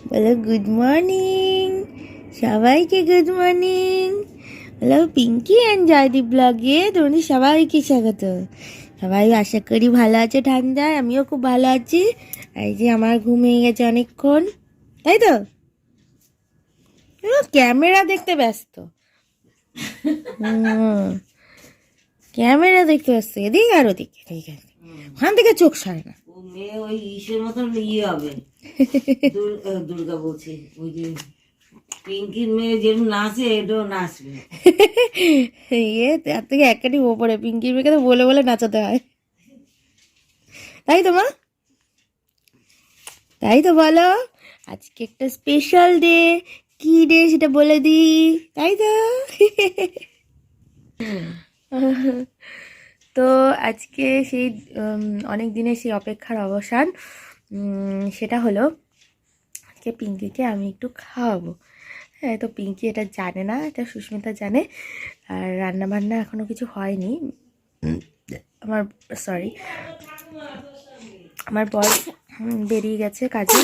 বলো good morning, সবাইকে good morning. Hello Pinky and Joydeep ব্লগে তোমাদের সবাইকে স্বাগত। সবাই আশা করি ভালো আছে ঠান্ডায়, আমিও খুব ভালো আছি। এই যে আমার ঘুম হয়ে গেছে অনেকক্ষণ, তাই তো? ক্যামেরা দেখতে ব্যস্ত। ক্যামেরা দেখতে ব্যস্ত, এদিকে আর ওদিকে, ঠিক আছে? ওখান থেকে চোখ সরে না। ও মেয়ে ওই ইসের মতন হবে। দুর্গা বলছে ওই যে পিঙ্কির মেয়ে যেরকম নাচে এটাও নাচবে। তার থেকে এক কাটি ওপরে পিঙ্কির মেয়েকে তো বলে বলে নাচাতে হয়, তাই তো মা? তাই তো বলো, আজকে একটা স্পেশাল ডে। কি ডে সেটা বলে দিই, তাই তো? তো আজকে সেই অনেক দিনের সেই অপেক্ষার অবসান, সেটা হলো আজকে পিঙ্কিকে আমি একটু খাওয়াবো। হ্যাঁ, তো পিঙ্কি এটা জানে না, এটা সুস্মিতা জানে। আর রান্না বান্না এখনও কিছু হয়নি। আমার সরি আমার বর বেরিয়ে গেছে কাজে,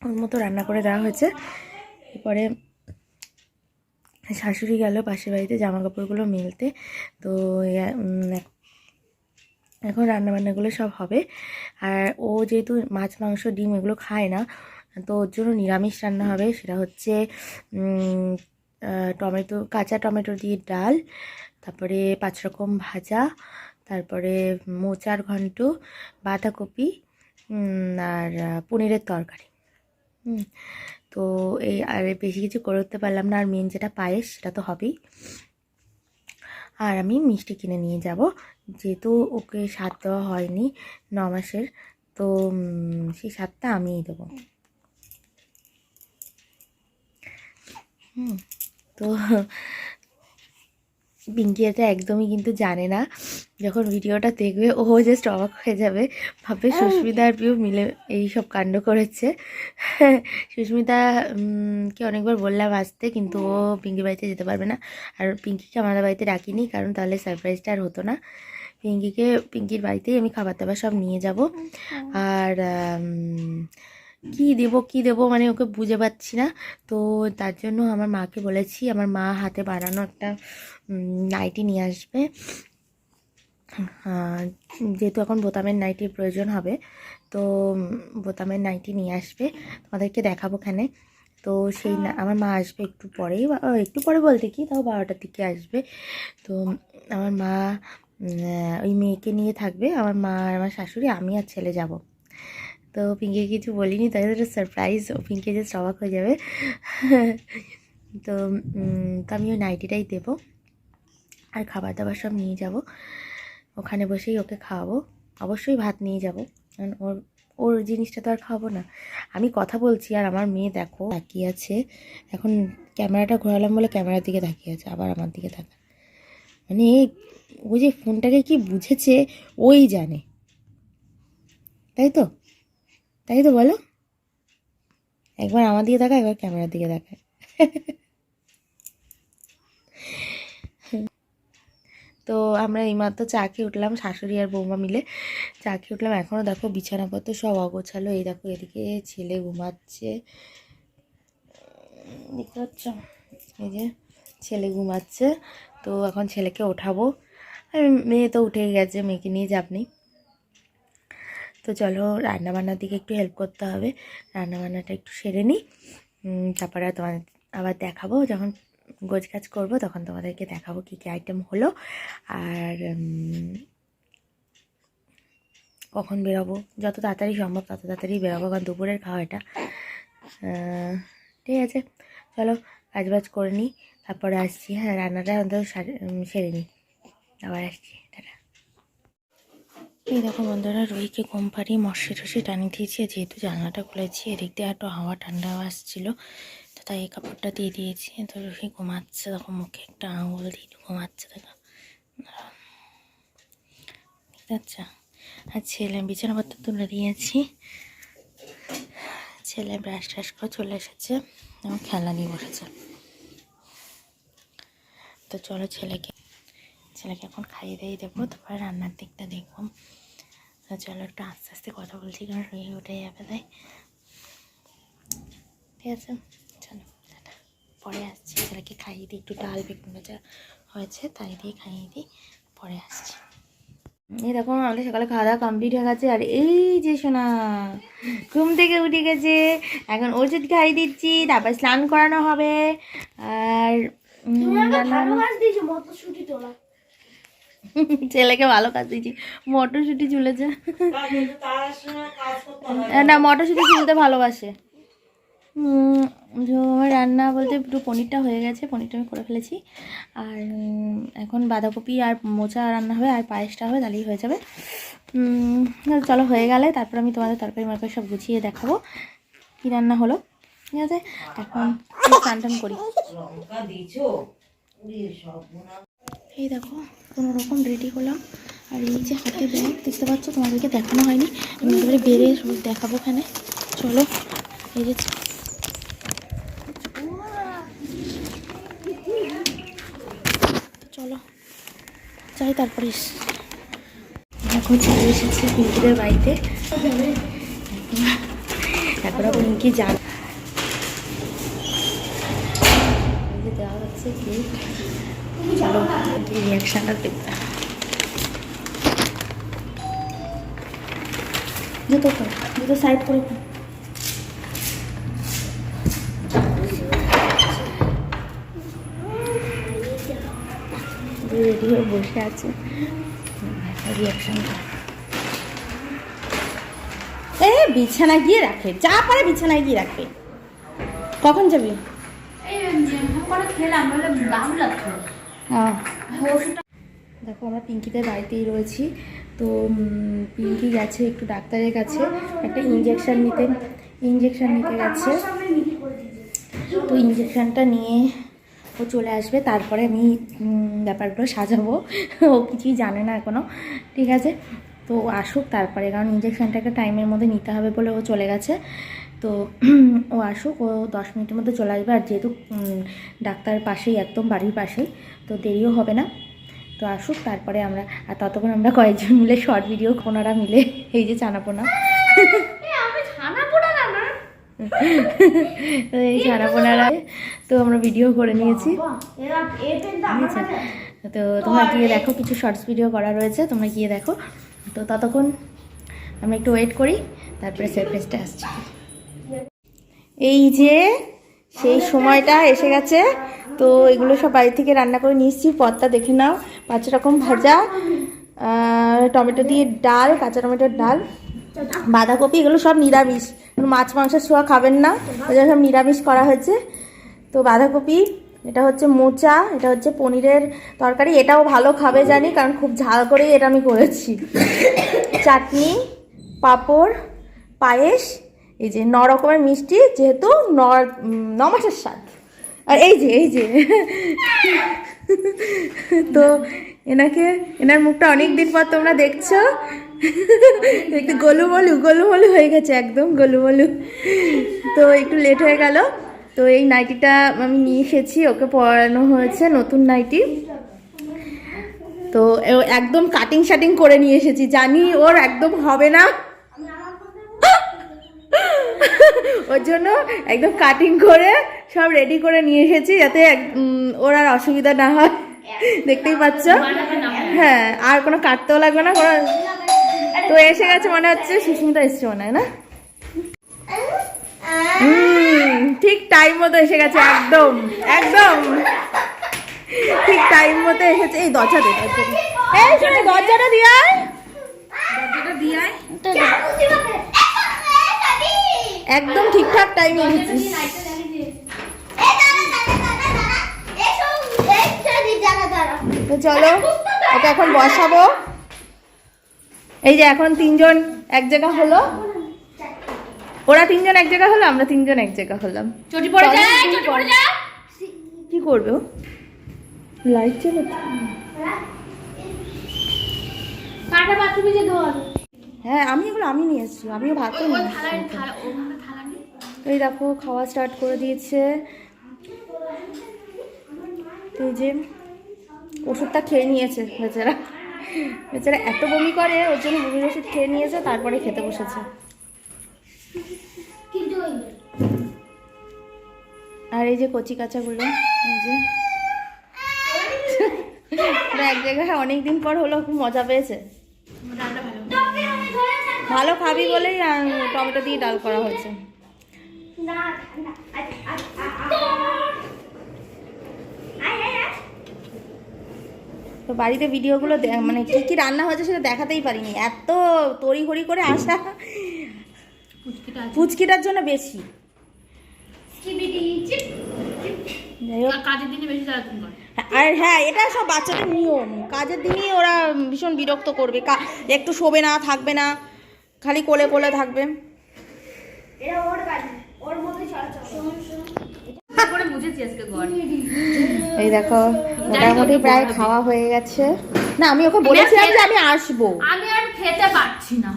ওর মতো রান্না করে দেওয়া হয়েছে। এরপরে শাশুড়ি গেল পাশের বাড়িতে জামা কাপড়গুলো মেলতে। তো এখন রান্নাবান্নাগুলো সব হবে। আর ও যেহেতু মাছ মাংস ডিম এগুলো খায় না, তো ওর জন্য নিরামিষ রান্না হবে। সেটা হচ্ছে টমেটো, কাঁচা টমেটো দিয়ে ডাল, তারপরে 5 রকম ভাজা, তারপরে মোচার ঘন্ট, বাঁধাকপি, আর পনিরের তরকারি। তো এই আর বেশি কিছু করে উঠতে পারলাম না। আর মেন যেটা পায়েস, সেটা তো হবেই। আর আমি মিষ্টি কিনে নিয়ে যাব, যেহেতু ওকে স্বাদ দেওয়া হয়নি 9 মাসের, তো সেই স্বাদটা আমিই দেবো। তো পিঙ্কি এটা একদমই কিন্তু জানে না। যখন ভিডিওটা দেখবে ও জাস্ট অবাক হয়ে যাবে, ভাবে সুস্মিতা আর পিউ মিলে এই সব কাণ্ড করেছে। সুস্মিতা কে অনেকবার বললাম আসতে, কিন্তু ও পিঙ্কির বাড়িতে যেতে পারবে না। আর পিঙ্কিকে আমাদের বাড়িতে ডাকিনি, কারণ তাহলে সারপ্রাইজটা আর হতো না। পিঙ্কির বাড়িতেই আমি খাবার দাবার সব নিয়ে যাব। আর কি দেবো মানে ওকে বুঝে পাচ্ছি না। তো তার জন্য আমার মাকে বলেছি, আমার মা হাতে বানানো একটা নাইটি নিয়ে আসবে। যেহেতু এখন বোতামের নাইটির প্রয়োজন হবে, তো বোতামের নাইটি নিয়ে আসবে, তোমাদেরকে দেখাবো ওখানে। তো সেই আমার মা আসবে একটু পরেই, একটু পরে বলতে কি, তাও 12টার দিকে আসবে। তো আমার মা ওই মেয়েকে নিয়ে থাকবে, আমার মা আর আমার শাশুড়ি, আমি আর ছেলে যাব। তো পিঙ্কিকে কিছু বলিনি, তাই একটা সারপ্রাইজ, ও পিঙ্কি জাস্ট অবাক হয়ে যাবে। তো আমি ওই নাইটিটাই দেবো, আর খাবার দাবার সব নিয়ে যাব। ওখানে বসেই ওকে খাওয়াবো। অবশ্যই ভাত নিয়ে যাব, কারণ ওর ওর জিনিসটা তো আর খাওয়াবো না। আমি কথা বলছি আর আমার মেয়ে দেখো তাকিয়ে আছে। এখন ক্যামেরাটা ঘোরালাম বলে ক্যামেরার দিকে তাকিয়ে আছে, আবার আমার দিকে তাকা, মানে ওই যে ফোনটাকে কি বুঝেছে ওই জানে, তাই তো? তাই তো বলো, একবার আমার দিকে তাকায়, একবার ক্যামেরার দিকে তাকায়। তো আমরা এইমাত্র চা খেয়ে উঠলাম, শাশুড়ি আর বৌমা মিলে চা খেয়ে উঠলাম। এখনও দেখো বিছানাপত্র সব অগোছালো। এই দেখো এদিকে ছেলে ঘুমাচ্ছে, দেখতে পাচ্ছ? এই যে ছেলে ঘুমাচ্ছে। তো এখন ছেলেকে ওঠাবো, আর মেয়ে তো উঠে গেছে, মেয়েকে নিয়ে যাব নেই। তো চলো রান্নাবান্নার দিকে একটু হেল্প করতে হবে, রান্নাবান্নাটা একটু সেরে নিই। তারপরে তোমাদের আবার দেখাবো, যখন গোছগাছ করবো তখন তোমাদেরকে দেখাবো কী কী আইটেম হলো, আর কখন বেরোবো। যত তাড়াতাড়ি সম্ভব তত তাড়াতাড়ি বেরোবো, কারণ দুপুরের খাওয়াটা। ঠিক আছে, চলো কাজবাজ করে নিই, তারপরে আসছি। হ্যাঁ, রান্নাটা অন্তত সেরে নিই, আবার আসছি। টাটা। এই দেখো বন্ধুরা, রুইকে ঘুম পাড়িয়ে মশি টসি টানিয়ে দিয়েছি। যেহেতু জানলাটা খুলেছি, এদিক দিয়ে একটু হাওয়া ঠান্ডা হাওয়া আসছিলো, তো তাই এই কাপড়টা দিয়ে দিয়েছি। তো রুই ঘুমাচ্ছে, তখন মুখে একটা আঙুল দিয়ে ঘুমাচ্ছে, দেখো, ঠিক আছে? আর ছেলে বিছানাপত্র তুলে দিয়েছি, ছেলে ব্রাশ ট্রাশ করে চলে এসেছে এবং খেলা নিয়ে বসেছে। তো চলো ছেলেকে এখন খাইয়ে দিয়ে দেবো, তারপরে রান্নার দিকটা দেখবো। তো চলো একটু আস্তে আস্তে কথা বলছি, কারণ রুই উঠে যাবে, তাই। ঠিক আছে, চলো টাটা। পরে আসছি, ছেলেকে খাইয়ে দিই, একটু ডাল বেগুন ভাজা হয়েছে তাই দিয়ে খাইয়ে দিই, পরে আসছি। এই দেখো আমাদের সকালে খাওয়া দাওয়া কমপ্লিট হয়ে গেছে। আর এই যে সোনা ঘুম থেকে উঠে গেছে, এখন ওষুধ খাইয়ে দিচ্ছি, তারপর স্নান করানো হবে। আর ছেলেকে ভালো কাজ দিয়েছি, মটরশুঁটি চুলেছে। না, মটরশুঁটি চুলতে ভালোবাসে। আমার রান্না বলতে একটু পনিরটা হয়ে গেছে, পনিরটা আমি করে ফেলেছি। আর এখন বাঁধাকপি আর মোচা রান্না হবে, আর পায়েসটা হবে, তাহলেই হয়ে যাবে। চলো হয়ে গেলে তারপর আমি তোমাদের তরকারি মরকারি সব গুছিয়ে দেখাবো কী রান্না হলো। ঠিক আছে, এখন স্নান টান করি। এই দেখো কোনো রকম রেডি হলাম। আর এই যে হাতে ব্যাগ দেখতে পাচ্ছ, তোমাদেরকে দেখানো হয়নি, আমি একেবারে বেড়ে সব দেখাবো ওখানে। চলো এই যে চলো যাই, তারপরে এখন চলে এসেছি পিঙ্কিদের বাড়িতে। এখনো পিঙ্কি যান দেওয়া হচ্ছে কি, চলো রিয়াকশনটা দেখতে। জুতো সাইড করে রেডি হয়ে বসে আছে রিয়াকশনটা। বিছানা গিয়ে রাখে, যা পারে বিছানায় গিয়ে রাখে। কখন যাবি? দেখো আমরা পিঙ্কিদের বাড়িতেই রয়েছি। তো পিঙ্কি গেছে একটু ডাক্তারের কাছে, একটা ইঞ্জেকশন নিতে গেছে। তো ইঞ্জেকশনটা নিয়ে ও চলে আসবে, তারপরে আমি ব্যাপারগুলো সাজাবো। ও কিছুই জানে না এখনও, ঠিক আছে। তো আসুক তারপরে, কারণ ইঞ্জেকশনটা একটা টাইমের মধ্যে নিতে হবে বলে ও চলে গেছে। তো ও আসুক, ও 10 মিনিটের মধ্যে চলে আসবে। আর যেহেতু ডাক্তার পাশেই, একদম বাড়ির পাশেই, তো দেরিও হবে না। তো আসুক তারপরে আমরা, আর ততক্ষণ আমরা কয়েকজন মিলে শর্ট ভিডিও, কোনারা মিলে এই যে ছানাপোনা, তো এই ছানাপোনারা, তো আমরা ভিডিও করে নিয়েছি। তো তোমরা গিয়ে দেখো, কিছু শর্টস ভিডিও করা রয়েছে, তোমরা গিয়ে দেখো। তো ততক্ষণ আমরা একটু ওয়েট করি, তারপরে সারপ্রাইজটা আসছে। এই যে সেই সময়টা এসে গেছে। তো এগুলো সব বাড়ি থেকে রান্না করে নিয়ে এসেছি। পদটা দেখে নাও, 5 রকম ভাজা, টমেটো দিয়ে ডাল, কাঁচা টমেটোর ডাল, বাঁধাকপি, এগুলো সব নিরামিষ, মাছ মাংসের ছোঁয়া খাবেন না, এগুলো সব নিরামিষ করা হয়েছে। তো বাঁধাকপি, এটা হচ্ছে মোচা, এটা হচ্ছে পনিরের তরকারি, এটাও ভালো খাবে জানি, কারণ খুব ঝাল করেই এটা আমি করেছি। চাটনি, পাঁপড়, পায়েস, এই যে 9 রকমের মিষ্টি, যেহেতু 9 মাসের স্বাদ। আর এই যে তো এনার মুখটা অনেক দিন পর তোমরা দেখছো, একটু গোলুমলু হয়ে গেছে, একদম গোলুমলু। তো একটু লেট হয়ে গেল। তো এই নাইটিটা আমি নিয়ে এসেছি, ওকে পরানো হয়েছে নতুন নাইটি। তো একদম কাটিং শাটিং করে নিয়ে এসেছি, জানি ওর একদম হবে না, ওর জন্য একদম কাটিং করে সব রেডি করে নিয়ে এসেছি, যাতে ওর আর অসুবিধা না হয়। দেখতেই পাচ্ছ, হ্যাঁ, আর কোনো কাটতেও লাগবে না। তো এসে গেছে মনে হচ্ছে, সুস্মিতা এসছে মনে হয় না? ঠিক টাইম মতো এসে গেছে, একদম ঠিক টাইম মতো এসেছে। এই দরজাটা দিয়ে একদম ঠিকঠাক টাইমে এসেছিস। তো চলো ওকে এখন বসাবো। এই যে এখন 3 জন এক জায়গা হলো, ওরা 3 জন এক জায়গা হলো, আমরা 3 জন এক জায়গা হলাম। কি করবে ও? লাইট চলে, হ্যাঁ আমি নিয়ে এসেছি, আমিও ভাত নিয়ে এসেছি। এই দেখো খাওয়া স্টার্ট করে দিয়েছে। এই যে ওষুধটা খেয়ে নিয়েছে বেচারা, এত বমি করে, ওর জন্য বমির ওষুধ খেয়ে নিয়েছে, তারপরে খেতে বসেছে। আর এই যে কচি কাঁচাগুলো এই যে এক জায়গায় অনেকদিন পর হলো, খুব মজা পেয়েছে। ভালো খাবি বলেই টমেটো দিয়ে ডাল করা হয়েছে। তো বাড়িতে ভিডিওগুলো মানে কি কি রান্না হয়েছে সেটা দেখাতেই পারিনি, এত তড়িঘড়ি করে আসা পুচকিটার জন্য বেশি। কাজের দিনে বেশি তাড়াতাড়ি করে। আর হ্যাঁ, এটা সব বাচ্চাদের নিয়ম, কাজের দিনই ওরা ভীষণ বিরক্ত করবে, একটু শোবে না, থাকবে না, খালি কোলে কোলে থাকবে। এই দেখো মোটামুটি প্রায় খাওয়া হয়ে গেছে। না আমি ওকে বলেছিলাম যে আমি আসবো, আমি আর খেতে পারছি না,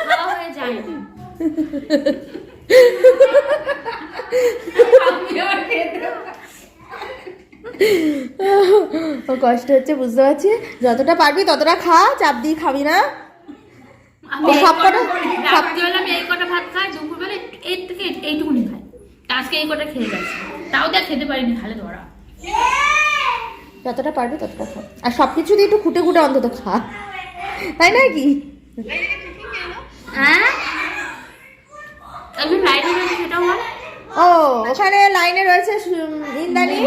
খাওয়া হয়ে যায় না। ও কষ্ট হচ্ছে বুঝতে পারছি, যতটা পারবি ততটা খা, চাপ দিয়ে খাবি না। আমি এই কটা ভাত খাই, দুপুরবেলা এর থেকে এইটুকুনি খাই, আজকে এই কটা খেয়ে গেছি, তাও তো খেতে পারিনি, খালে ধরা। যতটা পারবি ততটা খা, আর সবকিছু দিয়ে একটু খুঁটে খুঁটে অন্তত খা, তাই না কি? হ্যাঁ এখন লাইনে রয়েছে সেটাও বল। ও ওখানে লাইনে রয়েছে ইন্দ্রাণী,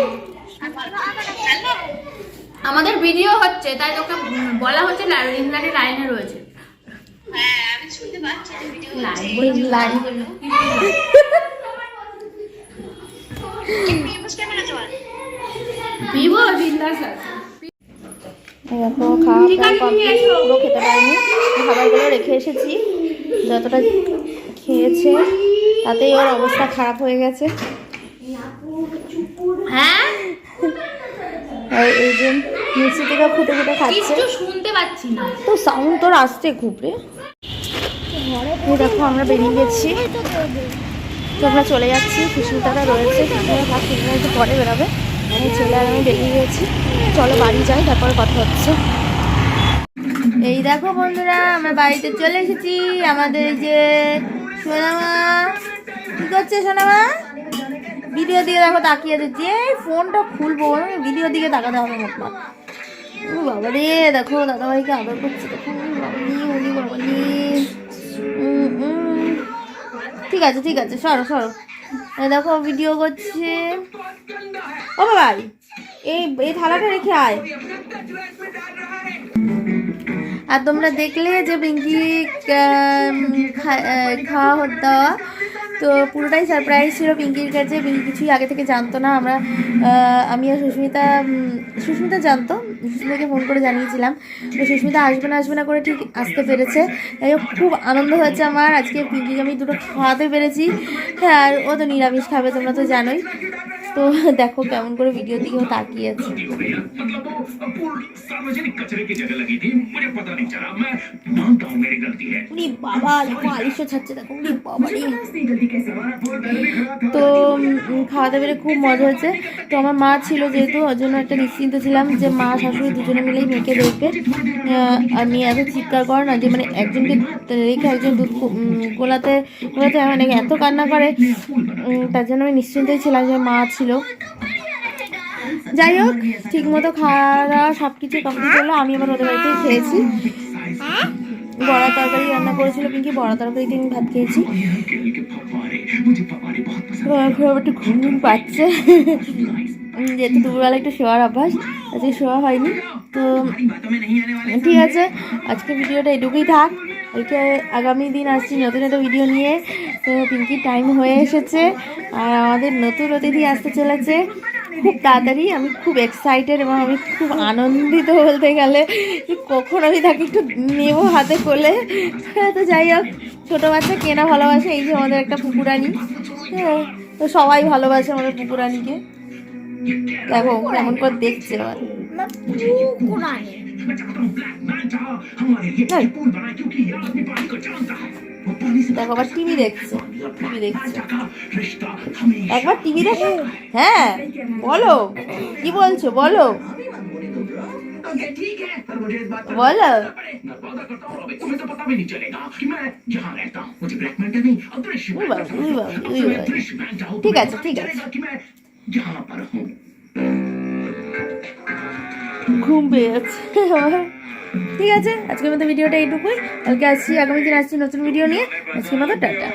আমাদের ভিডিও হচ্ছে তাই তোকে বলা হচ্ছে ইন্দ্রাণী লাইনে রয়েছে। হ্যাঁ আমি শুনতে পাচ্ছি যে ভিডিও লাইন ইউজ ক্যামেরা চল ভিভো বিন্দাস আছে। দেখো খাওয়া পুরো খেতে পারিনি, খাবারগুলো রেখে এসেছি, যতটা খেয়েছে তাতেই ওর অবস্থা খারাপ হয়ে গেছে। হ্যাঁ আর এই যে মিষ্টি থেকে ফুটে ফুটে খাচ্ছে, কিছু শুনতে পাচ্ছি না তো সাউন্ড তোর আসছে খুব রে। এই দেখো আমরা বেরিয়ে গেছি, তো আমরা চলে যাচ্ছি, সুস্মিতাটা রয়েছে, সুস্মিতা ভাত কিনে একটু পরে বেরোবে, আমি ছেলে আর আমি বেরিয়ে গেছি। চলো বাড়ি যাই, তারপরে কথা হচ্ছে। এই দেখো বন্ধুরা আমরা বাড়িতে চলে এসেছি। আমাদের যে সোনামা কি করছে, সোনামা ভিডিও দিকে দেখো তাকিয়ে আছে, যে ফোনটা খুলবো ভিডিও দিকে তাকাতে হবে মোটমাট। ও বাবা রে, দেখো দাদাভাইকে আদর করছে, দেখো উনি বাবানি। ঠিক আছে ঠিক আছে, সরো সরো, দেখো ভিডিও করছে। ও বাবাই এই থালাটা রেখে আয়। আর তোমরা দেখলে যে পিঙ্কি খাওয়া দাওয়া, তো পুরোটাই সারপ্রাইজ ছিল পিঙ্কির কাছে, পিঙ্কি কিছুই আগে থেকে জানতো না। আমি আর সুস্মিতা জানতো, সুস্মিতাকে ফোন করে জানিয়েছিলাম, তো সুস্মিতা আসবে না করে ঠিক আসতে পেরেছে। তাই খুব আনন্দ হয়েছে আমার, আজকে পিঙ্কিকে আমি দুটো খাওয়াতে পেরেছি। হ্যাঁ আর ও তো নিরামিষ খাবে, তোমরা তো জানোই। তো দেখো কেমন করে ভিডিও দিকেও তাকিয়েছে। বাবা দেখো আলিশও ছাড়ছে, দেখো বাবা রে। তো খাওয়াতে পেরে খুব মজা হয়েছে। তো আমার মা ছিল যেহেতু, ওর জন্য একটা নিশ্চিন্ত ছিলাম যে মা শাশুড়ি দুজনে মিলেই মেয়েকে দেখবে, আমি এত চিৎকার করে না যে মানে একজনকে রেখে একজন দুধ গোলাতে মানে এত কান্না করে, তার জন্য আমি নিশ্চিন্তই ছিলাম যে মা ছিল। যাই হোক ঠিক মতো খাওয়া দাওয়া সব কিছু কমপ্লিট হলো। আমি আমার ওদের বাড়িতেই খেয়েছি, বড়া তরকারি রান্না করেছিল পিঙ্কি, বড়া তরকারিতে আমি ভাত খেয়েছি। এখন একটু ঘুম পাচ্ছে, যেহেতু দুপুরবেলা একটু শোয়ার অভ্যাস, আজকে শোয়া হয়নি। তো ঠিক আছে, আজকে ভিডিওটা এটুকুই থাক, ওইকে আগামী দিন আসছি নতুন একটা ভিডিও নিয়ে। তো পিঙ্কির টাইম হয়ে এসেছে, আর আমাদের নতুন অতিথি আসতে চলেছে খুব তাড়াতাড়ি। আমি খুব এক্সাইটেড এবং আমি খুব আনন্দিত বলতে গেলে, কখন আমি তাকে একটু নেবো হাতে কোলে। তো যাই হোক, ছোটো বাচ্চা কেনা ভালোবাসে, এই যে আমাদের একটা পুকুরানি, হ্যাঁ তো সবাই ভালোবাসে আমাদের পুকুরানিকে। দেখো কেমন করে দেখছে আমার, দেখো আবার টিভি দেখছে, একবার টিভি দেখে। হ্যাঁ বলো কি বলছো, বলো ठीक है पर मुझे इस बात का बोलो मैं वादा करता हूँ अभी तुम्हें तो पता भी नहीं चलेगा कि मैं यहाँ रहता हूँ मुझे ब्लैक मैन का नहीं अदृश्य मैन का अदृश्य मैन चाहूँ ঠিক আছে ঠিক আছে कि मैं यहाँ पर हूँ ঘুম পেয়ে যাচ্ছে আমার। ঠিক আছে আজকের মতো ভিডিওটা এইটুকুই, কালকে আসছি, আগামী দিন আসছি নতুন ভিডিও নিয়ে। আজকের মতো টাটা।